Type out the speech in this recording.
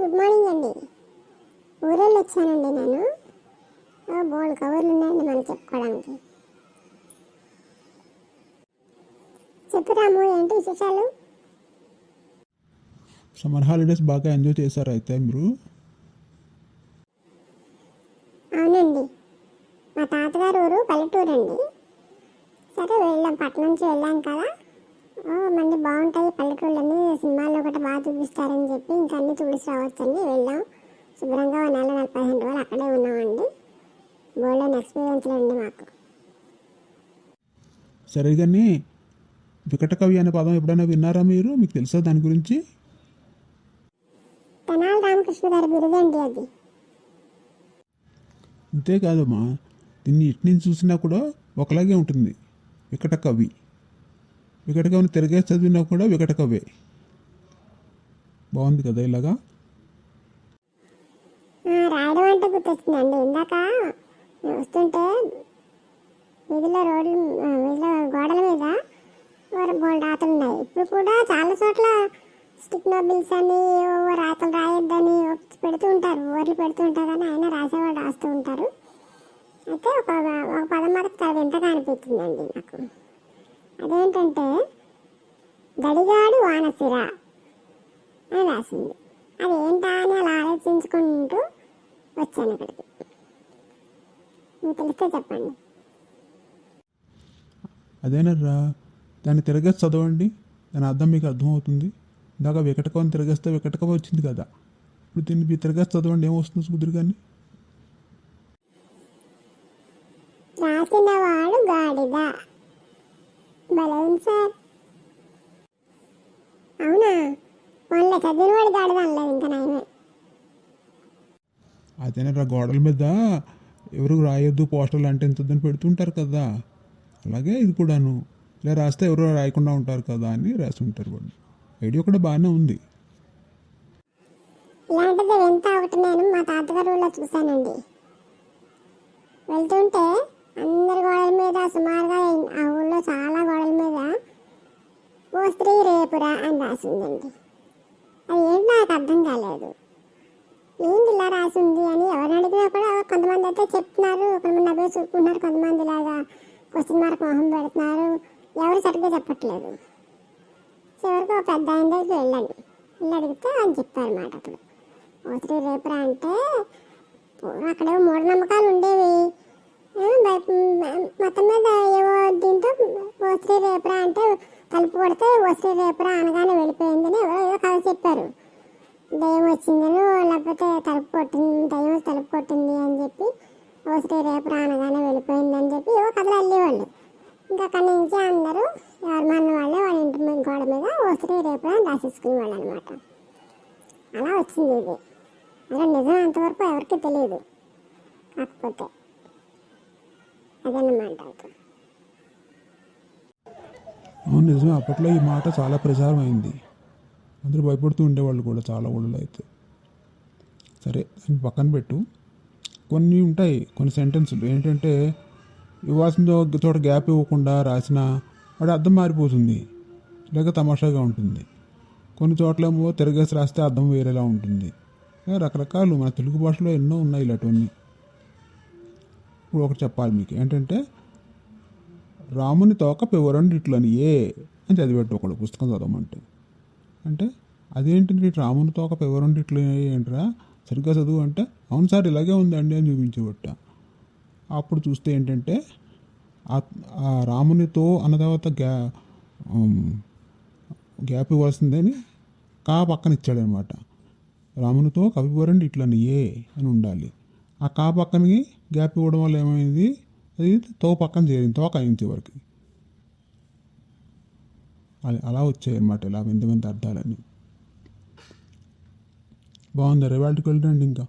Good morning అండి. ఊరెళ్ళి వచ్చానండి నేను. బోల్డ్ కవర్లు ఉన్నాయండి మనం చెప్పుకోవడానికి. చెప్పు రాము, ఏంటి విశేషాలు? సమ్మర్ హాలిడేస్ బాగా ఎంజాయ్ చేశారు అయితే మీరు? అవునండి, మా తాతగారు ఊరు పల్లెటూరు అండి. సరే వెళ్ళాం, పట్నం నుంచి వెళ్ళాం కదా. మంది బాగుంటాయి పల్లెటూళ్ళని, సినిమాల్లో ఒకటి బాగా చూపిస్తారని చెప్పి ఇంకా అన్నీ చూసి రావచ్చని వెళ్ళాం. శుభ్రంగా 15 రోజులు అక్కడే ఉన్నామండి. బోల్డెన్ ఎక్స్పీరియన్స్లు అండి మాకు. సరే కానీ వికట కవి అనే పదం ఎప్పుడైనా విన్నారా మీరు? మీకు తెలుసా దాని గురించి? తెనాలి రామకృష్ణ గారి బిరుదండి అది. అంతేకాదమ్మా, దీన్ని ఇటు నుంచి చూసినా కూడా ఒకలాగే ఉంటుంది. వికట కవి. వికట కవిని తిరగే చదివినా కూడా వికట కవే. బాగుంది కదా ఇలాగా? రాయడం అంటే గుర్తొచ్చిందండి. ఇందాక వస్తుంటే వీధిలో గోడల మీద బోల్డ్ రాతలు ఉన్నాయి. ఇప్పుడు కూడా చాలా చోట్ల స్టిక్ నోబిల్స్ అని రాతలు రాయొద్దని పెడుతూ ఉంటారు, ఊర్లు పెడుతూ ఉంటారు. కానీ ఆయన రాసేవాళ్ళు రాస్తూ ఉంటారు. అయితే ఒక పదం మాత్రం చాలా వింతగా అనిపించిందండి నాకు. అదేంటంటే గడిగాడు వానసిర అని రాసింది. అది ఏంటా అని అలా ఆలోచించుకుంటూ వచ్చాను ఇక్కడికి. మీకు తెలిస్తే చెప్పండి. అదేనరా, దాన్ని తిరగేసి చదవండి, దాని అర్థం మీకు అర్థమవుతుంది. ఇందాక వికటకవని తిరగేస్తే వికటకవ వచ్చింది కదా, ఇప్పుడు దీన్ని మీరు తిరగేసి చదవండి, ఏమొస్తుంది కుదురు కానీ. రాసినవాడు గాడిద. భలే ఉంది సార్. అవునా? వాళ్ళ చదివినవాడు గాడిద అనలేదు, ఇంకా నయమే. అదేనరా, గోడల మీద ఎవరు రాయొద్దు పోస్టర్లు అంటే ఎంతదని పెడుతుంటారు కదా, అలాగే ఇది కూడాను. ఇలా రాస్తే ఎవరు రాయకుండా ఉంటారు కదా అని రాసి ఉంటారు వాళ్ళు. ఐడియా కూడా బాగానే ఉంది. ఇలాంటిది వింత ఒకటి నేను మా తాతగారు ఊళ్ళో చూశానండి. వెళ్తుంటే అందరి గోడల మీద, సుమారుగా ఆ ఊళ్ళో చాలా గోడల మీద ఓ స్త్రీ రేపురా అని రాసిందండి. అది ఏంటి నాకు అర్థం కాలేదు. ఏంటి ఇలా రాసింది అని ఎవరిని అడిగినా కూడా కొంతమంది అయితే చెప్తున్నారు, కొంతమంది అభివృద్ధి చూసుకుంటున్నారు, కొంతమంది ఇలాగా క్వశ్చన్ మార్క్ మొహం పెడుతున్నారు. ఎవరు సరిగ్గా చెప్పట్లేదు. చివరికి ఒక పెద్ద ఆయన దగ్గరికి వెళ్ళండి, వెళ్ళి అడిగితే అని చెప్పారు మాట. అప్పుడు ఓ స్త్రీ రేపురా అంటే అక్కడేవో మూఢనమ్మకాలు ఉండేవి. మొత్తం మీద ఏవో దీంతో ఓ స్త్రీ రేపురా అంటే తలుపు కొడితే ఓ స్త్రీ రేపురా అనగానే వెళ్ళిపోయిందని ఎవరో ఏదో కథ చెప్పారు. దయ్యం వచ్చిందని, లేకపోతే దయ్యం తలుపు కొట్టింది అని చెప్పి ఓ స్త్రీ రేపురా అనగానే వెళ్ళిపోయింది అని చెప్పి ఏవో కథలు వెళ్ళేవాళ్ళు. ఇంకా అక్కడి నుంచి అందరూ ఎవరి మన వాళ్ళే వాళ్ళ ఇంటి గోడ మీద ఓ స్త్రీ రేపురా అని రాసేసుకునేవాళ్ళు అనమాట. అలా వచ్చింది ఇది. అలా నిజం అంతవరకు ఎవరికి తెలియదు. కాకపోతే అదన్నమాట. అవును, నిజమే. అప్పట్లో ఈ మాట చాలా ప్రచారం అయింది. అందరూ భయపడుతూ ఉండేవాళ్ళు కూడా చాలా ఊళ్ళో అయితే. సరే, దాన్ని పక్కన పెట్టు. కొన్ని ఉంటాయి, కొన్ని సెంటెన్సులు ఏంటంటే ఇవ్వాల్సిన చోట గ్యాప్ ఇవ్వకుండా రాసిన వాడి అర్థం మారిపోతుంది, లేక తమాషాగా ఉంటుంది. కొన్ని చోట్లేమో తిరగేసి రాస్తే అర్థం వేరేలా ఉంటుంది. రకరకాలు మన తెలుగు భాషలో ఎన్నో ఉన్నాయి ఇలాంటివన్నీ. ఇప్పుడు ఒకటి చెప్పాలి మీకు, ఏంటంటే రాముని తోక పెవరండిట్లని అని చదివేట్టు ఒకడు పుస్తకం చదవమంటే. అంటే అదేంటి రాముని తోక పెవరండిట్లు ఏంట్రా, సరిగ్గా చదువు అంటే అవును సార్ ఇలాగే ఉందండి అని చూపించేవట్ట. అప్పుడు చూస్తే ఏంటంటే ఆ రామునితో అన్న తర్వాత గ్యాప్ ఇవ్వాల్సిందని పక్కన ఇచ్చాడనమాట. రామునితో కవివరండి ఇట్లని అని ఉండాలి. ఆ పక్కనకి గ్యాప్ ఇవ్వడం వల్ల ఏమైంది, అది పక్కన చేరింది, తోక అయింది చివరికి. అలా వచ్చాయి అన్నమాట, ఇలా వింత వింత అర్థాలని. బాగుంది, రేవాళ్ళకి వెళ్ళండి ఇంకా.